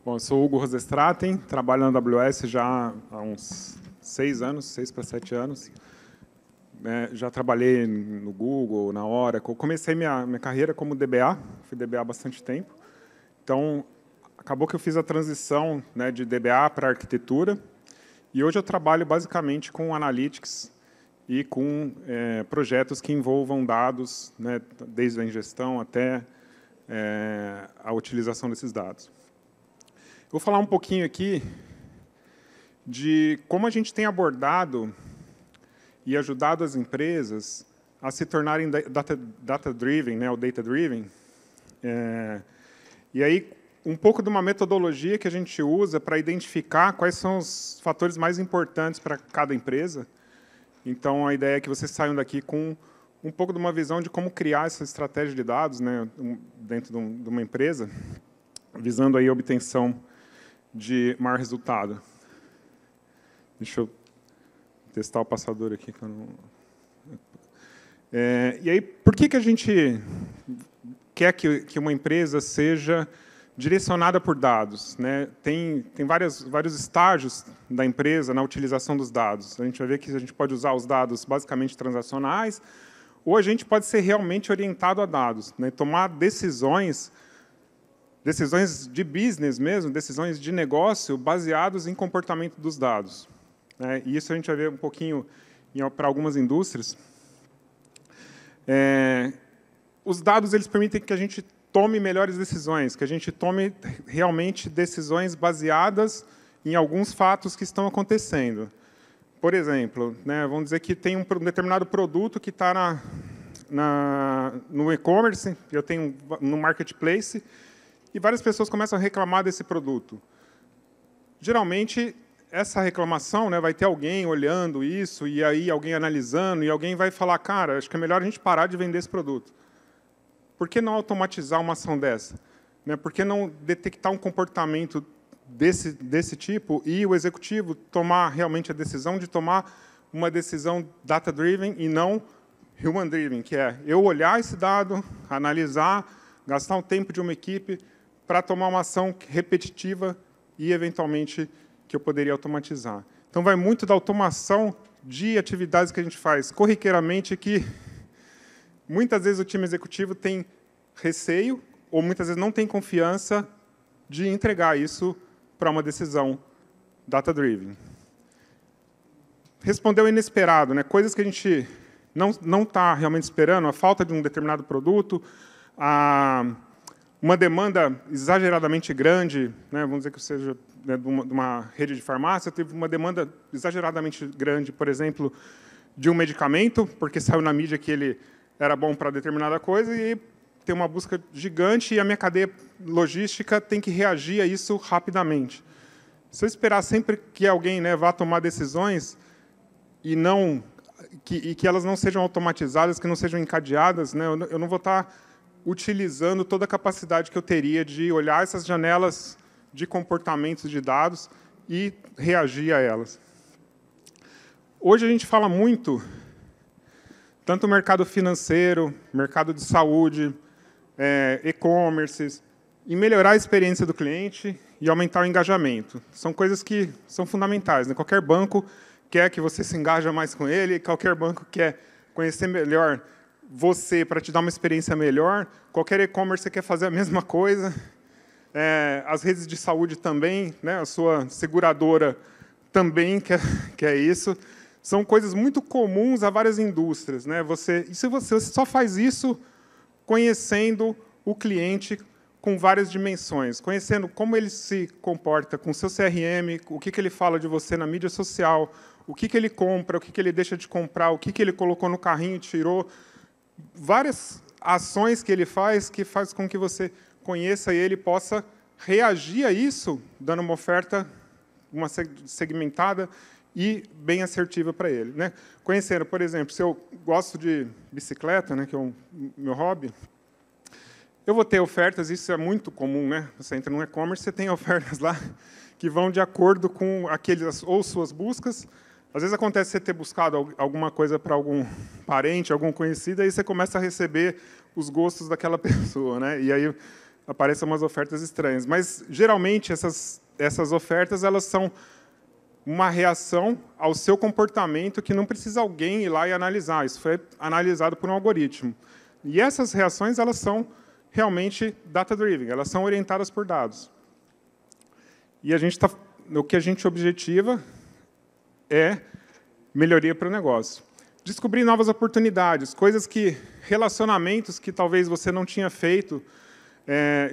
Bom, eu sou Hugo Rosestraten, trabalho na AWS já há uns 6 anos, 6 para 7 anos. Já trabalhei no Google, na Oracle. Comecei minha carreira como DBA, fui DBA há bastante tempo. Então, acabou que eu fiz a transição, né, de DBA para arquitetura. E hoje eu trabalho basicamente com analytics e com projetos que envolvam dados, né, desde a ingestão até a utilização desses dados. Vou falar um pouquinho aqui de como a gente tem abordado e ajudado as empresas a se tornarem data-driven, né, ou data-driven. E aí, um pouco de uma metodologia que a gente usa para identificar quais são os fatores mais importantes para cada empresa. Então, a ideia é que vocês saiam daqui com um pouco de uma visão de como criar essa estratégia de dados, né, dentro de uma empresa, visando aí a obtenção de maior resultado. Deixa eu testar o passador aqui. Que eu não... E aí, por que a gente quer que uma empresa seja direcionada por dados, né? Tem vários estágios da empresa na utilização dos dados. A gente vai ver que a gente pode usar os dados basicamente transacionais, ou a gente pode ser realmente orientado a dados, né? Tomar decisões de business mesmo, decisões de negócio baseados em comportamento dos dados. E isso a gente vai ver um pouquinho para algumas indústrias. Os dados eles permitem que a gente tome melhores decisões, que a gente tome realmente decisões baseadas em alguns fatos que estão acontecendo. Por exemplo, né, vamos dizer que tem um determinado produto que está no e-commerce, eu tenho no marketplace, e várias pessoas começam a reclamar desse produto. Geralmente, essa reclamação, né, vai ter alguém olhando isso, e aí alguém analisando, e alguém vai falar, cara, acho que é melhor a gente parar de vender esse produto. Por que não automatizar uma ação dessa? Né, por que não detectar um comportamento desse tipo e o executivo tomar realmente a decisão de tomar uma decisão data-driven e não human-driven, que é eu olhar esse dado, analisar, gastar um tempo de uma equipe para tomar uma ação repetitiva e, eventualmente, que eu poderia automatizar. Então, vai muito da automação de atividades que a gente faz corriqueiramente, que muitas vezes o time executivo tem receio ou muitas vezes não tem confiança de entregar isso para uma decisão data-driven. Respondeu inesperado, né? Coisas que a gente não está realmente esperando, a falta de um determinado produto, uma demanda exageradamente grande, né, vamos dizer que seja, né, de uma rede de farmácia, teve uma demanda exageradamente grande, por exemplo, de um medicamento, porque saiu na mídia que ele era bom para determinada coisa, e tem uma busca gigante, e a minha cadeia logística tem que reagir a isso rapidamente. Se eu esperar sempre que alguém, né, vá tomar decisões e que elas não sejam automatizadas, que não sejam encadeadas, né, eu não vou estar utilizando toda a capacidade que eu teria de olhar essas janelas de comportamentos de dados e reagir a elas. Hoje a gente fala muito, tanto o mercado financeiro, mercado de saúde, e-commerce, em melhorar a experiência do cliente e aumentar o engajamento. São coisas que são fundamentais, né? Qualquer banco quer que você se engaje mais com ele, qualquer banco quer conhecer melhor você para te dar uma experiência melhor, qualquer e-commerce quer fazer a mesma coisa, as redes de saúde também, né, a sua seguradora também quer isso. São coisas muito comuns a várias indústrias, né? Você só faz isso conhecendo o cliente com várias dimensões, conhecendo como ele se comporta com o seu CRM, o que ele fala de você na mídia social, o que ele compra, o que ele deixa de comprar, o que ele colocou no carrinho e tirou. Várias ações que ele faz que faz com que você conheça ele e possa reagir a isso, dando uma oferta segmentada e bem assertiva para ele, né? Conhecendo, por exemplo, se eu gosto de bicicleta, né, que é o meu hobby, eu vou ter ofertas, isso é muito comum, né? Você entra no e-commerce, você tem ofertas lá que vão de acordo com aqueles ou suas buscas. Às vezes acontece você ter buscado alguma coisa para algum parente, algum conhecido, aí você começa a receber os gostos daquela pessoa, né? E aí apareçam umas ofertas estranhas. Mas, geralmente, essas ofertas elas são uma reação ao seu comportamento que não precisa alguém ir lá e analisar. Isso foi analisado por um algoritmo. E essas reações elas são realmente data-driven, elas são orientadas por dados. E o que a gente objetiva é melhoria para o negócio. Descobrir novas oportunidades, relacionamentos que talvez você não tinha feito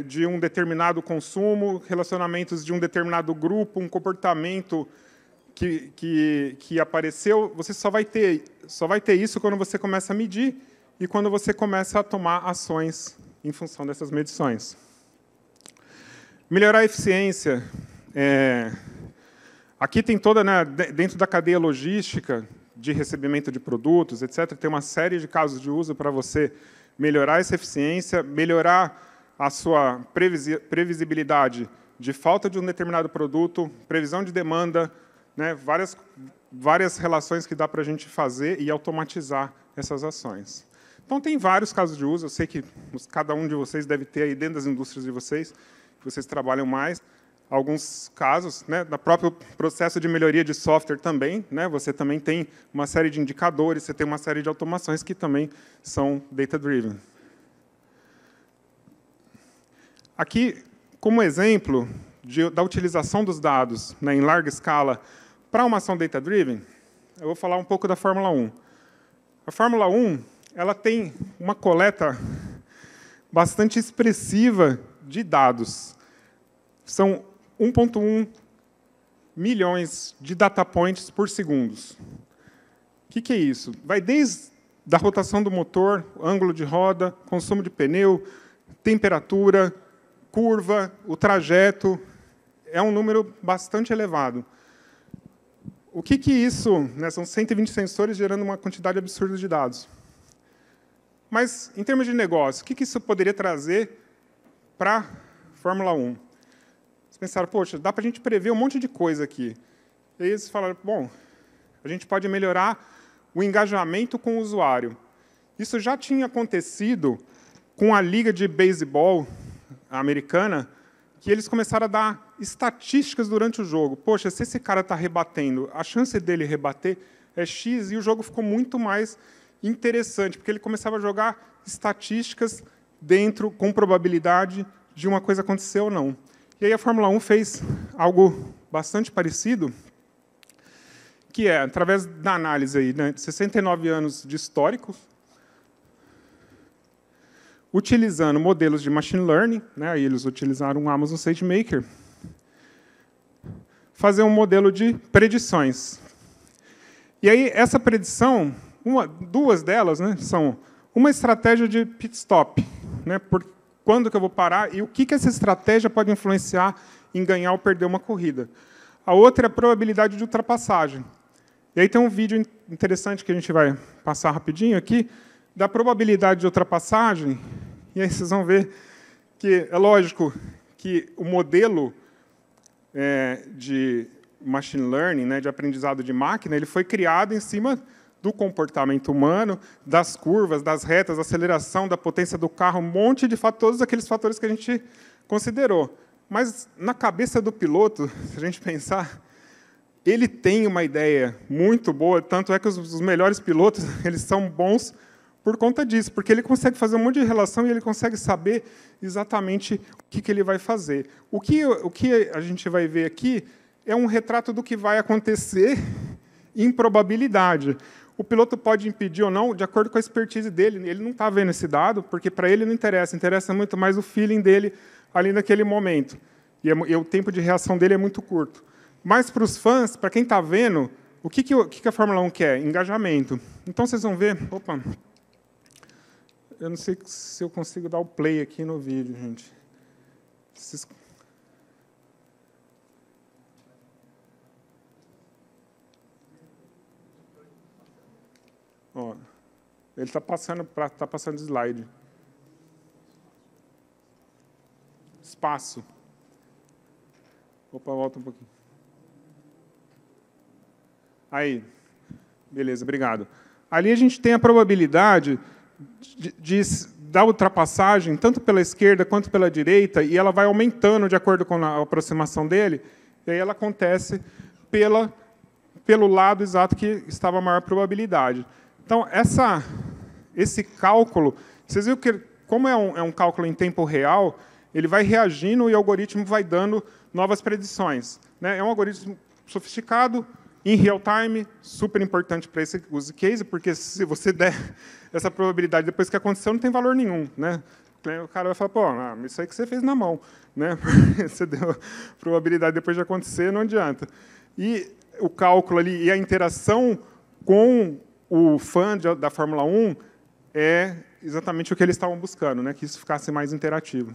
de um determinado consumo, relacionamentos de um determinado grupo, um comportamento que apareceu, você só vai ter isso quando você começa a medir e quando você começa a tomar ações em função dessas medições. Melhorar a eficiência. Aqui tem toda, dentro da cadeia logística de recebimento de produtos, etc., tem uma série de casos de uso para você melhorar essa eficiência, melhorar a sua previsibilidade de falta de um determinado produto, previsão de demanda, várias relações que dá para a gente fazer e automatizar essas ações. Então, tem vários casos de uso. Eu sei que cada um de vocês deve ter aí dentro das indústrias de vocês, que vocês trabalham mais. Alguns casos, no próprio processo de melhoria de software também, você também tem uma série de indicadores, você tem uma série de automações que também são data-driven. Aqui, como exemplo da utilização dos dados em larga escala para uma ação data-driven, eu vou falar um pouco da Fórmula 1. A Fórmula 1 ela tem uma coleta bastante expressiva de dados. São 1,1 milhões de data points por segundo. O que é isso? Vai desde a rotação do motor, ângulo de roda, consumo de pneu, temperatura, curva, o trajeto. É um número bastante elevado. O que isso? São 120 sensores gerando uma quantidade absurda de dados. Mas, em termos de negócio, o que isso poderia trazer para a Fórmula 1? Vocês pensaram, poxa, dá para a gente prever um monte de coisa aqui. E aí eles falaram, bom, a gente pode melhorar o engajamento com o usuário. Isso já tinha acontecido com a Liga de Beisebol americana, que eles começaram a dar estatísticas durante o jogo. Poxa, se esse cara está rebatendo, a chance dele rebater é X, e o jogo ficou muito mais interessante, porque ele começava a jogar estatísticas dentro, com probabilidade de uma coisa acontecer ou não. E aí a Fórmula 1 fez algo bastante parecido, que é, através da análise aí, de 69 anos de histórico, utilizando modelos de machine learning, aí eles utilizaram o Amazon SageMaker, fazer um modelo de predições. E aí essa predição, duas delas, são uma estratégia de pit stop, por quando que eu vou parar e o que essa estratégia pode influenciar em ganhar ou perder uma corrida. A outra é a probabilidade de ultrapassagem. E aí tem um vídeo interessante que a gente vai passar rapidinho aqui, da probabilidade de ultrapassagem, e aí vocês vão ver que é lógico que o modelo de machine learning, de aprendizado de máquina, ele foi criado em cima do comportamento humano, das curvas, das retas, da aceleração, da potência do carro, um monte de fatores, todos aqueles fatores que a gente considerou. Mas, na cabeça do piloto, se a gente pensar, ele tem uma ideia muito boa, tanto é que os melhores pilotos eles são bons por conta disso, porque ele consegue fazer um monte de relação e ele consegue saber exatamente o que ele vai fazer. O que a gente vai ver aqui é um retrato do que vai acontecer em probabilidade. O piloto pode impedir ou não, de acordo com a expertise dele. Ele não está vendo esse dado, porque para ele não interessa. Interessa muito mais o feeling dele ali naquele momento. E o tempo de reação dele é muito curto. Mas, para os fãs, para quem está vendo, o que a Fórmula 1 quer? Engajamento. Então, vocês vão ver... Opa! Eu não sei se eu consigo dar o play aqui no vídeo, gente. Ó, ele está passando slide. Espaço. Opa, volta um pouquinho. Aí. Beleza, obrigado. Ali a gente tem a probabilidade dá ultrapassagem, tanto pela esquerda quanto pela direita, e ela vai aumentando de acordo com a aproximação dele, e aí ela acontece pelo lado exato que estava a maior probabilidade. Então, esse cálculo, vocês viram que, como é um cálculo em tempo real, ele vai reagindo e o algoritmo vai dando novas predições, né? É um algoritmo sofisticado, em real time, super importante para esse use case, porque se você der essa probabilidade depois que aconteceu, não tem valor nenhum, né? O cara vai falar, pô, isso aí que você fez na mão, né? Você deu probabilidade depois de acontecer, não adianta. E o cálculo ali e a interação com o fã da Fórmula 1 é exatamente o que eles estavam buscando, né? Que isso ficasse mais interativo.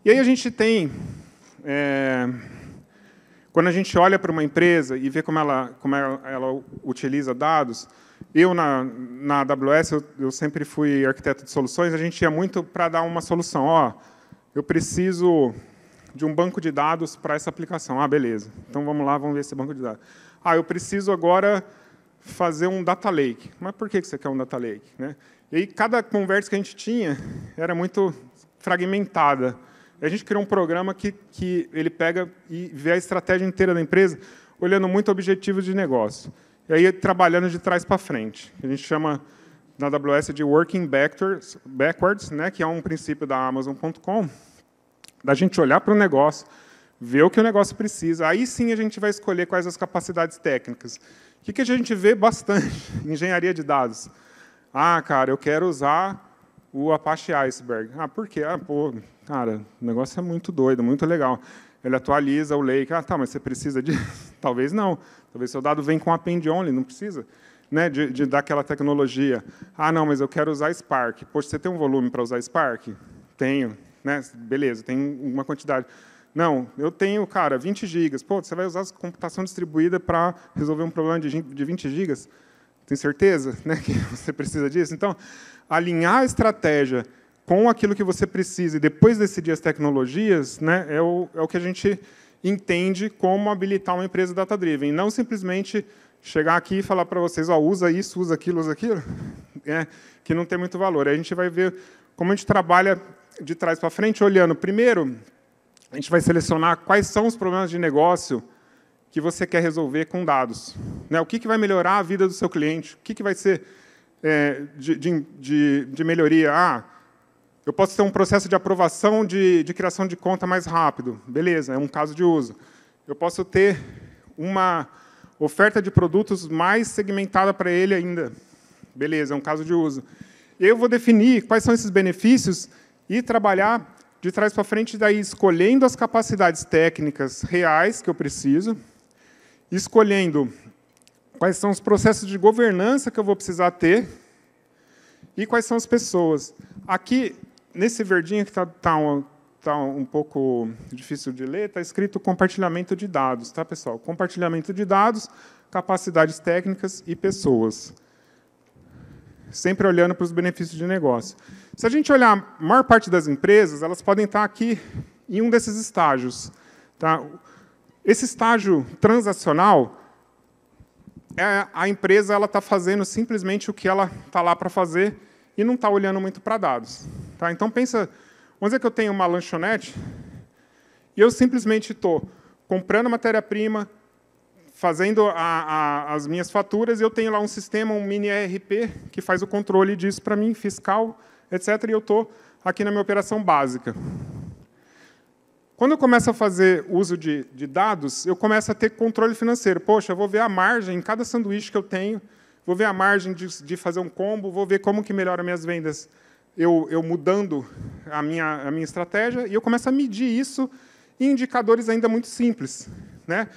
E aí a gente tem... quando a gente olha para uma empresa e vê como ela utiliza dados, eu, na AWS, eu sempre fui arquiteto de soluções, a gente ia muito para dar uma solução. Ó, eu preciso de um banco de dados para essa aplicação. Ah, beleza. Então, vamos lá, vamos ver esse banco de dados. Ah, eu preciso agora fazer um data lake. Mas por que você quer um data lake, né? E aí, cada conversa que a gente tinha era muito fragmentada. A gente criou um programa que ele pega e vê a estratégia inteira da empresa, olhando muito objetivos de negócio. E aí, trabalhando de trás para frente. A gente chama, na AWS, de Working Backwards, né, que é um princípio da Amazon.com, da gente olhar para o negócio, ver o que o negócio precisa. Aí, sim, a gente vai escolher quais as capacidades técnicas. O que a gente vê bastante? Engenharia de dados. Ah, cara, eu quero usar o Apache Iceberg. Ah, por quê? Ah, pô, cara, o negócio é muito doido, muito legal. Ele atualiza o lake. Ah, tá, mas você precisa de... Talvez não. Talvez seu dado vem com append only, não precisa, né, de dar aquela tecnologia. Ah, não, mas eu quero usar Spark. Poxa, você tem um volume para usar Spark? Tenho. Né? Beleza, tem uma quantidade. Não, eu tenho, cara, 20 gigas. Pô, você vai usar a computação distribuída para resolver um problema de 20 gigas? Tem certeza, né, que você precisa disso? Então, alinhar a estratégia com aquilo que você precisa e depois decidir as tecnologias, né, é o que a gente entende como habilitar uma empresa data-driven. Não simplesmente chegar aqui e falar para vocês, ó, usa isso, usa aquilo, que não tem muito valor. Aí a gente vai ver como a gente trabalha de trás para frente, olhando. Primeiro, a gente vai selecionar quais são os problemas de negócio que você quer resolver com dados. Né? O que vai melhorar a vida do seu cliente? O que vai ser de melhoria? Ah, eu posso ter um processo de aprovação de criação de conta mais rápido. Beleza, é um caso de uso. Eu posso ter uma oferta de produtos mais segmentada para ele ainda. Beleza, é um caso de uso. Eu vou definir quais são esses benefícios e trabalhar de trás para frente, daí escolhendo as capacidades técnicas reais que eu preciso, escolhendo quais são os processos de governança que eu vou precisar ter e quais são as pessoas. Aqui, nesse verdinho que está um pouco difícil de ler, está escrito compartilhamento de dados, tá, pessoal? Compartilhamento de dados, capacidades técnicas e pessoas. Sempre olhando para os benefícios de negócio. Se a gente olhar a maior parte das empresas, elas podem estar aqui em um desses estágios. Tá? Esse estágio transacional, a empresa está fazendo simplesmente o que ela está lá para fazer e não está olhando muito para dados. Tá? Então, pensa, vamos dizer que eu tenho uma lanchonete e eu simplesmente estou comprando matéria-prima, fazendo as minhas faturas, e eu tenho lá um sistema, um mini ERP, que faz o controle disso para mim, fiscal, etc., e eu estou aqui na minha operação básica. Quando eu começo a fazer uso de dados, eu começo a ter controle financeiro. Poxa, eu vou ver a margem em cada sanduíche que eu tenho, vou ver a margem de fazer um combo, vou ver como que melhora minhas vendas, eu mudando a minha estratégia, e eu começo a medir isso em indicadores ainda muito simples, né?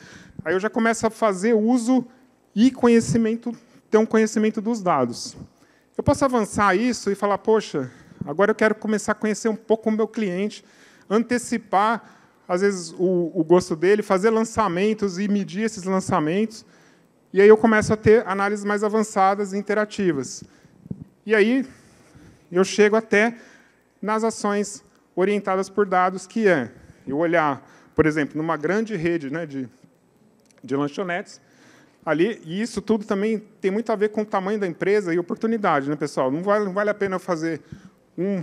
Aí eu já começo a fazer uso e ter um conhecimento dos dados. Eu posso avançar isso e falar, poxa, agora eu quero começar a conhecer um pouco o meu cliente, antecipar, às vezes, o gosto dele, fazer lançamentos e medir esses lançamentos, e aí eu começo a ter análises mais avançadas e interativas. E aí eu chego até nas ações orientadas por dados, que é eu olhar, por exemplo, numa grande rede, né, de lanchonetes, ali, e isso tudo também tem muito a ver com o tamanho da empresa e oportunidade, né, pessoal? Não vale a pena eu fazer um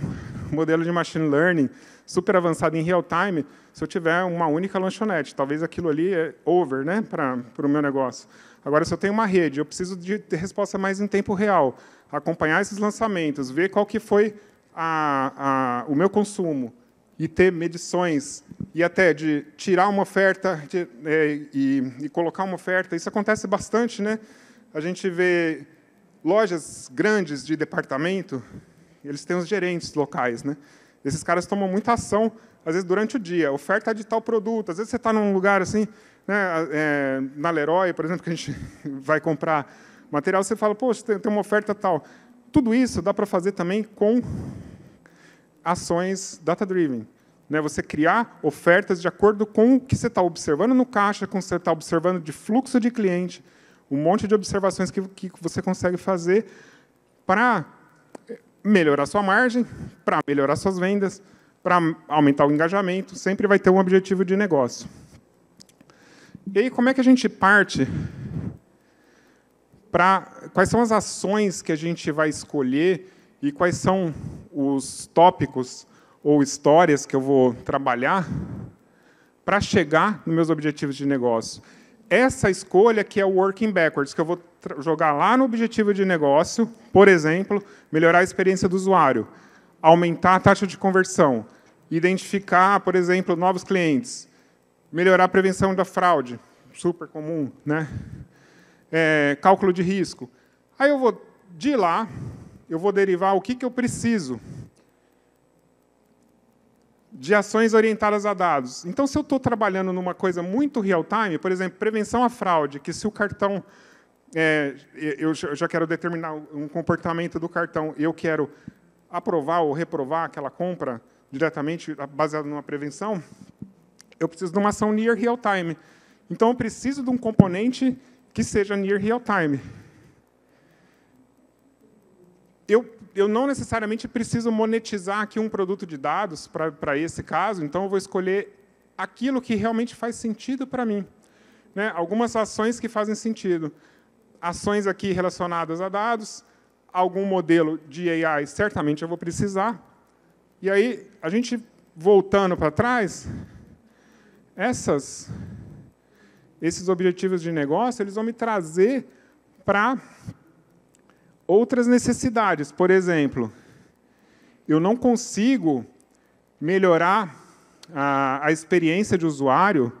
modelo de machine learning super avançado em real time se eu tiver uma única lanchonete. Talvez aquilo ali é over, né, para o meu negócio. Agora, se eu tenho uma rede, eu preciso de ter resposta mais em tempo real, acompanhar esses lançamentos, ver qual que foi o meu consumo, e ter medições, e até de tirar uma oferta e colocar uma oferta. Isso acontece bastante, né? A gente vê lojas grandes de departamento, eles têm os gerentes locais, né? Esses caras tomam muita ação, às vezes, durante o dia. Oferta de tal produto. Às vezes, você está num lugar assim, né, na Leroy, por exemplo, que a gente vai comprar material, você fala, poxa, tem uma oferta tal. Tudo isso dá para fazer também com ações data-driven. Né? Você criar ofertas de acordo com o que você está observando no caixa, com o que você está observando de fluxo de cliente, um monte de observações que você consegue fazer para melhorar sua margem, para melhorar suas vendas, para aumentar o engajamento, sempre vai ter um objetivo de negócio. E aí, como é que a gente parte para... Quais são as ações que a gente vai escolher e quais são os tópicos ou histórias que eu vou trabalhar para chegar nos meus objetivos de negócio? Essa escolha que é o working backwards, que eu vou jogar lá no objetivo de negócio, por exemplo, melhorar a experiência do usuário, aumentar a taxa de conversão, identificar, por exemplo, novos clientes, melhorar a prevenção da fraude, super comum, né? Cálculo de risco. Aí eu vou, de lá, eu vou derivar o que eu preciso de ações orientadas a dados. Então, se eu estou trabalhando numa coisa muito real-time, por exemplo, prevenção à fraude, que se o cartão... eu já quero determinar um comportamento do cartão, eu quero aprovar ou reprovar aquela compra diretamente baseado numa prevenção, eu preciso de uma ação near real-time. Então, eu preciso de um componente que seja near real-time. Eu não necessariamente preciso monetizar aqui um produto de dados para esse caso, então eu vou escolher aquilo que realmente faz sentido para mim. Né? Algumas ações que fazem sentido. Ações aqui relacionadas a dados, algum modelo de AI, certamente eu vou precisar. E aí, a gente, voltando para trás, esses objetivos de negócio, eles vão me trazer para outras necessidades. Por exemplo, eu não consigo melhorar a experiência de usuário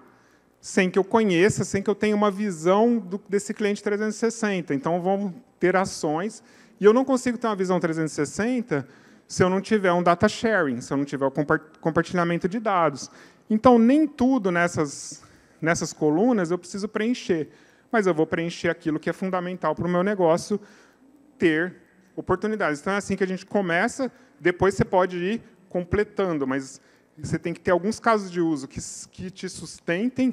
sem que eu conheça, sem que eu tenha uma visão desse cliente 360. Então, vão ter ações. E eu não consigo ter uma visão 360 se eu não tiver um data sharing, se eu não tiver o compartilhamento de dados. Então, nem tudo nessas colunas eu preciso preencher, mas eu vou preencher aquilo que é fundamental para o meu negócio ter oportunidades. Então, é assim que a gente começa, depois você pode ir completando, mas você tem que ter alguns casos de uso que te sustentem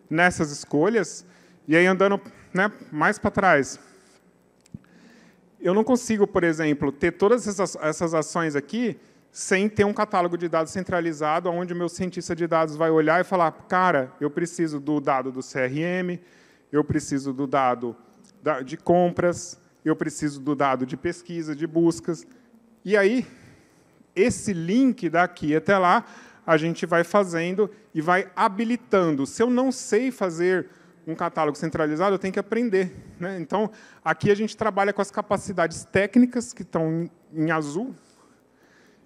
nessas escolhas, e aí, andando, né, mais para trás. Eu não consigo, por exemplo, ter todas essas ações aqui sem ter um catálogo de dados centralizado, onde o meu cientista de dados vai olhar e falar, cara, eu preciso do dado do CRM, eu preciso do dado de compras, eu preciso do dado de pesquisa, de buscas. E aí, esse link daqui até lá, a gente vai fazendo e vai habilitando. Se eu não sei fazer um catálogo centralizado, eu tenho que aprender. Né? Então, aqui a gente trabalha com as capacidades técnicas, que estão em azul,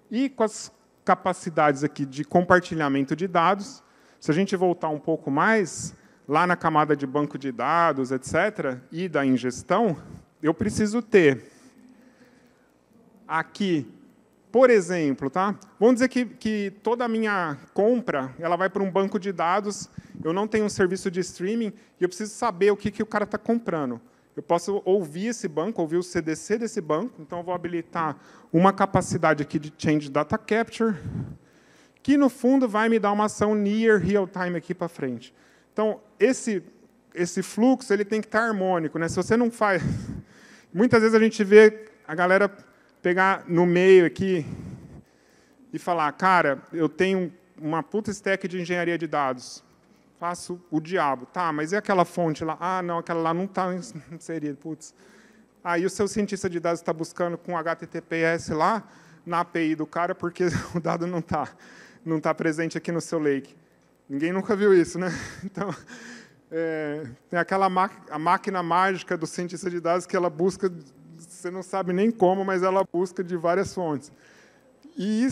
e com as capacidades aqui de compartilhamento de dados. Se a gente voltar um pouco mais, lá na camada de banco de dados, etc., e da ingestão, eu preciso ter aqui, por exemplo, tá? Vamos dizer que toda a minha compra ela vai para um banco de dados, eu não tenho um serviço de streaming, e eu preciso saber o que o cara está comprando. Eu posso ouvir esse banco, ouvir o CDC desse banco, então eu vou habilitar uma capacidade aqui de Change Data Capture, que, no fundo, vai me dar uma ação near real-time aqui para frente. Então, esse fluxo ele tem que estar harmônico. Né? Se você não faz... Muitas vezes a gente vê a galera pegar no meio aqui e falar, cara, eu tenho uma puta stack de engenharia de dados. faço o diabo. Tá, mas e aquela fonte lá? Ah, não, aquela lá não está inserida. Putz. Aí o seu cientista de dados está buscando com HTTPS lá, na API do cara, porque o dado não tá presente aqui no seu lake. Ninguém nunca viu isso, né? Então, tem aquela a máquina mágica do cientista de dados que ela busca, você não sabe nem como, mas ela busca de várias fontes. E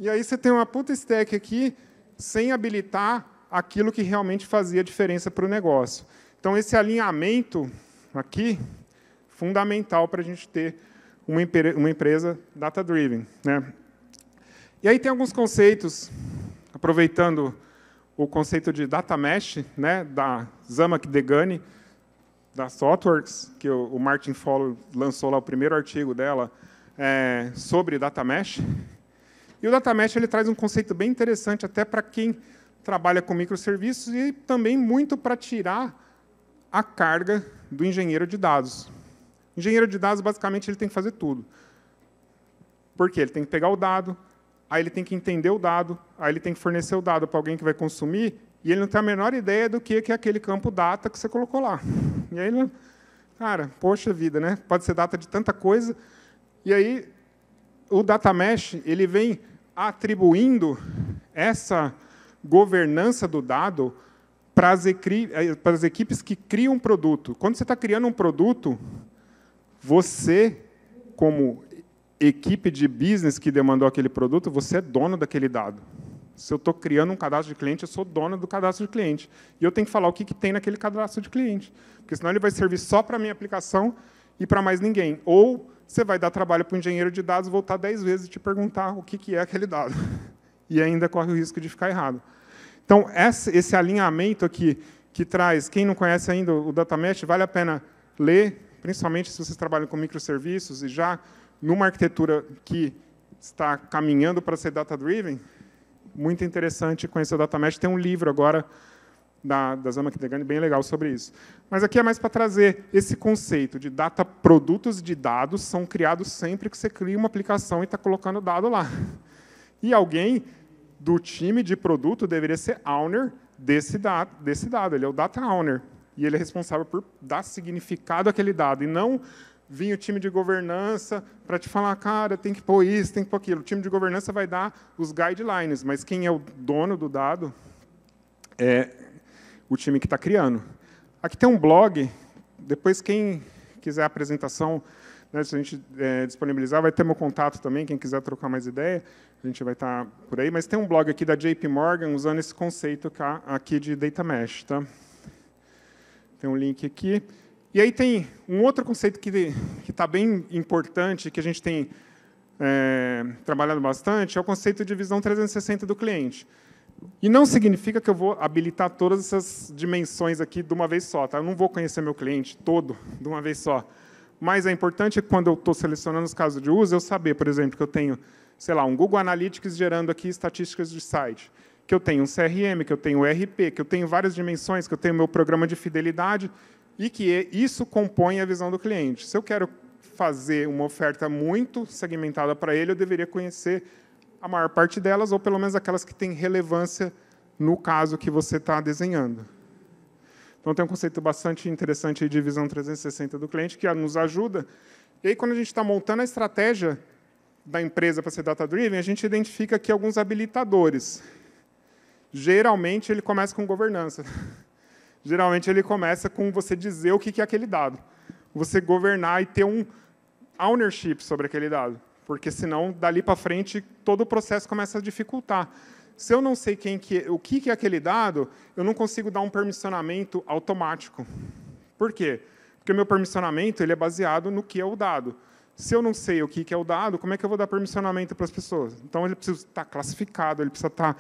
aí você tem uma puta stack aqui, sem habilitar aquilo que realmente fazia diferença para o negócio. Então, esse alinhamento aqui, fundamental para a gente ter uma empresa data-driven, né? E aí tem alguns conceitos, aproveitando o conceito de data mesh, né, da Zhamak Dehghani, da ThoughtWorks, que o Martin Fowler lançou lá o primeiro artigo dela sobre data mesh. E o data mesh ele traz um conceito bem interessante até para quem trabalha com microserviços e também muito para tirar a carga do engenheiro de dados. O engenheiro de dados, basicamente, ele tem que fazer tudo. Por quê? Ele tem que pegar o dado, aí ele tem que entender o dado, aí ele tem que fornecer o dado para alguém que vai consumir, e ele não tem a menor ideia do que é aquele campo data que você colocou lá. E aí, ele, cara, poxa vida, né? Pode ser data de tanta coisa. E aí, o data mesh ele vem atribuindo essa governança do dado para as equipes que criam um produto. Quando você está criando um produto, você, como equipe de business que demandou aquele produto, você é dono daquele dado. Se eu estou criando um cadastro de cliente, eu sou dono do cadastro de cliente. E eu tenho que falar o que tem naquele cadastro de cliente. Porque senão ele vai servir só para a minha aplicação e para mais ninguém. Ou você vai dar trabalho para o engenheiro de dados voltar 10 vezes e te perguntar o que é aquele dado. E ainda corre o risco de ficar errado. Então, esse alinhamento aqui, que traz, quem não conhece ainda o Data Mesh, vale a pena ler, principalmente se vocês trabalham com microserviços e já numa arquitetura que está caminhando para ser data-driven, muito interessante conhecer o Data Mesh. Tem um livro agora da Zhamak Dehghani bem legal sobre isso. Mas aqui é mais para trazer esse conceito de produtos de dados são criados sempre que você cria uma aplicação e está colocando dado lá. E alguém do time de produto deveria ser owner desse dado. Ele é o data owner. E ele é responsável por dar significado àquele dado. E não vir o time de governança para te falar, cara, tem que pôr isso, tem que pôr aquilo. O time de governança vai dar os guidelines, mas quem é o dono do dado é o time que está criando. Aqui tem um blog. Depois, quem quiser a apresentação, né, se a gente disponibilizar, vai ter meu contato também, quem quiser trocar mais ideia, a gente vai estar por aí. Mas tem um blog aqui da JP Morgan usando esse conceito aqui de Data Mesh. Tá? Tem um link aqui. E aí tem um outro conceito que está bem importante, que a gente tem trabalhado bastante, é o conceito de visão 360 do cliente. E não significa que eu vou habilitar todas essas dimensões aqui de uma vez só. Tá? Eu não vou conhecer meu cliente todo de uma vez só. Mas é importante, quando eu estou selecionando os casos de uso, eu saber, por exemplo, que eu tenho, sei lá, um Google Analytics gerando aqui estatísticas de site, que eu tenho um CRM, que eu tenho um ERP, que eu tenho várias dimensões, que eu tenho meu programa de fidelidade, e que isso compõe a visão do cliente. Se eu quero fazer uma oferta muito segmentada para ele, eu deveria conhecer a maior parte delas, ou pelo menos aquelas que têm relevância no caso que você está desenhando. Então, tem um conceito bastante interessante de visão 360 do cliente, que nos ajuda. E aí, quando a gente está montando a estratégia da empresa para ser data-driven, a gente identifica aqui alguns habilitadores. Geralmente, ele começa com governança. Geralmente, ele começa com você dizer o que é aquele dado. Você governar e ter um ownership sobre aquele dado. Porque, senão, dali para frente, todo o processo começa a dificultar. Se eu não sei o que é aquele dado, eu não consigo dar um permissionamento automático. Por quê? Porque o meu permissionamento ele é baseado no que é o dado. Se eu não sei o que é o dado, como é que eu vou dar permissionamento para as pessoas? Então, ele precisa estar classificado, ele precisa estar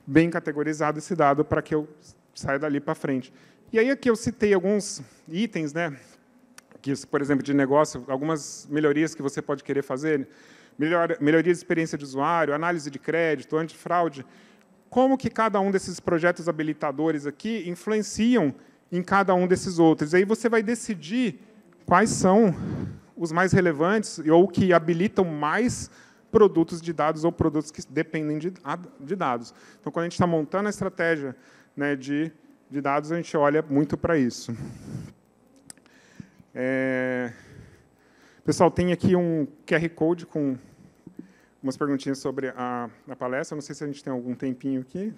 bem categorizado esse dado para que eu saia dali para frente. E aí, aqui eu citei alguns itens, né, que, por exemplo, de negócio, algumas melhorias que você pode querer fazer, melhoria de experiência de usuário, análise de crédito, antifraude. Como que cada um desses projetos habilitadores aqui influenciam em cada um desses outros? Aí você vai decidir quais são os mais relevantes ou que habilitam mais produtos de dados ou produtos que dependem de dados. Então, quando a gente está montando a estratégia, né, de de dados, a gente olha muito para isso. Pessoal, tem aqui um QR Code com umas perguntinhas sobre a palestra. Não sei se a gente tem algum tempinho aqui.